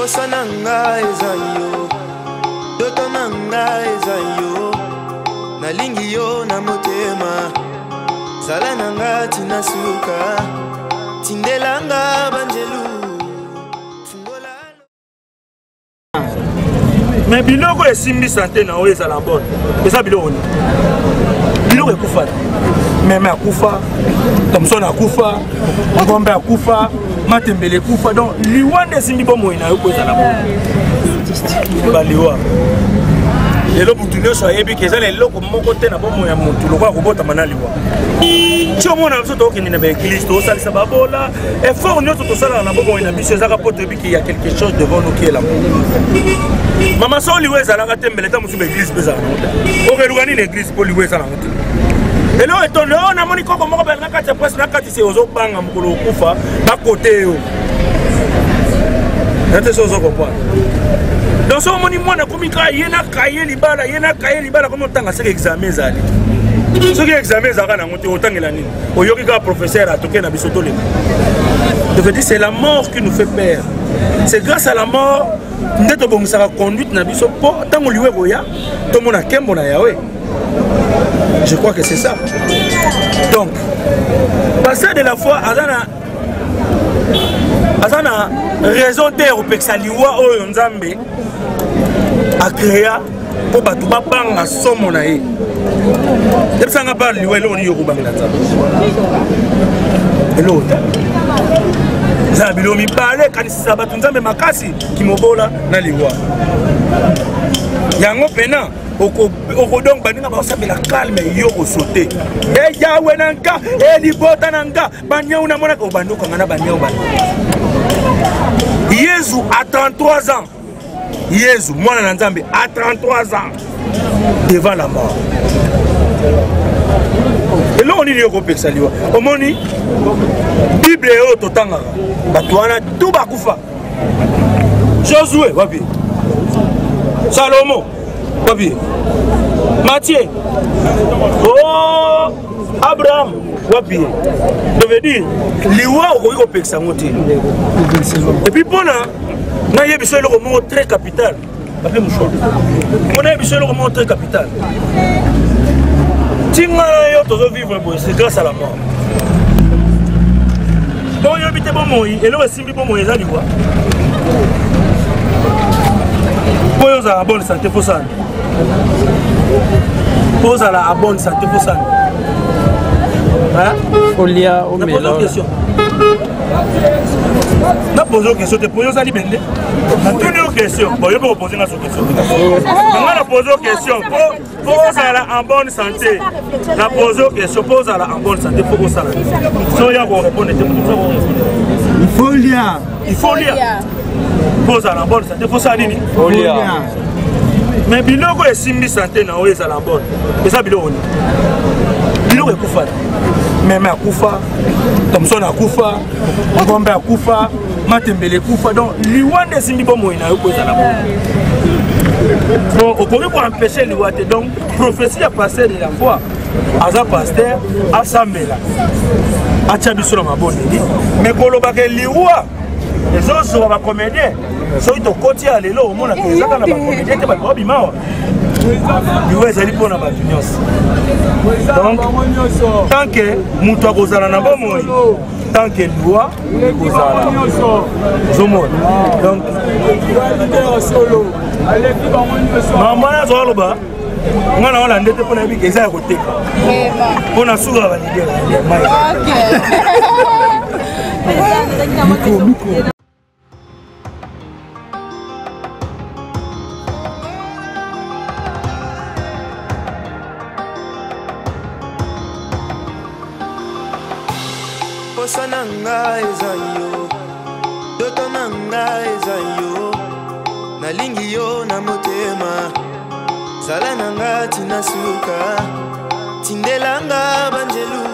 Posa nanga ezayo, doto nanga ezayo, nalingi yo na motema, sala nanga tina suka, tindelanga banjelu. Mais biloko esimbi santé na oyo ezala bonne. Eza biloko ni. Biloko ekufa. Meme akufa, Thomson akufa, Ngombe akufa, Matembele akufa. Donc liwande esimbi bomo na yo ko ezala bonne. Baliwa. Lelo butu nyonso ayebi ke ezala eloko moko te na bomo ya mutu lokwa kobota manaliwa. Tio mona biso tokende na baeglise tosalisa babola effort nyonso tosala na bomo na biso ezaka po toyebi ke ya quelque chose devant nous qui est là. Mama so liwe ezalaka te mbele ta mosu baeglise mpe ezala nango te okeluka nini eglise mpo liwe eza nango te elo etondo oyo namoni koko moko bela na kati ya presse na kati se ozobanga mokolo okufa bakote yo nate so ozokomprendre donc so omoni mwana akomi kaka ye na kaye libala komi otanga seke examen ezali soki examen ezalaka nango te otangela nini oyoki kaka professeur atoke na biso toleka je veux dire c'est la mort qui nous fait peur c'est grâce à la mort nde tobongisaka conduite na biso mpo ntango liwe koya tomona nkembo na yawe. Je crois que c'est ça. Donc passer de la foi azana raison terre opekisa liwa oyo nzambe akrea mpo bato babanga somo na ye ebisanga ba liwa eloko nini yokobangela nzambe eloko te eza bilo mibale kanisisa bato nzambe makasi kimobola na liwa yango pena okodonk baninga baosambela calme yo kosote eyawe na nka elibota na nka banyau na monaka obandokanga na banyau bana Yesu a 33 ans Yesu mwana na nzambe a 33 ans devant la mort eloko nini yokopekisa liwa omoni bible oyo totangaka bato wana tu bakufa Josué wapi Salomo wapi Matthieu oh Abraham wapi je veux dire liwa okoki kopekisa ngo te et puis mpona nayebi biso eloko moko très capital bape mosholo nayebi biso eloko moko très capital tinga yo tozovivre boye c'est grâce à la mort bon yobi te bomoi eloko esimbi bomoi eza liwa po yo ozala bonne santé fo sana po ozala a bonne santé fo sana folia au mélange na pose aux questions te pose aux alibende na tuni aux questions bon yo peux poser na so question on a posé aux questions pose à en bonne santé la pose aux questions pose à la en bonne santé faut ça so ya ko répondre il faut lire pose à la bonne santé faut ça nini mais biloko esimbi santé na oyo ezala bonne eza biloko ni biloko ekufa meme akufa Thomson akufa Ngombe akufa Matembele akufa donc liwande esimbi bomoi na yo ko ezala bon okoki koempêcher liwa te donc prophétie ya pasteur de la foi aza pasteur asambela atia biso na mabondeli mais kolobaka liwa ezosoba bacomédien soki tokoti ya lelo omona ke ezaka na bacomédien te bato babimawa liwa ezali mpona bato nyonso donc tant que moto akozala na bomoi tant que liwa ekozala ozomona donc mama nazo aloba ngana wana ndete mpona yebika eza ya koteka mpona suka balidera Posa nanga ezayo, doto nanga ezayo, nalingi yo na motema, sala nanga tina suka, tindelanga banjelu.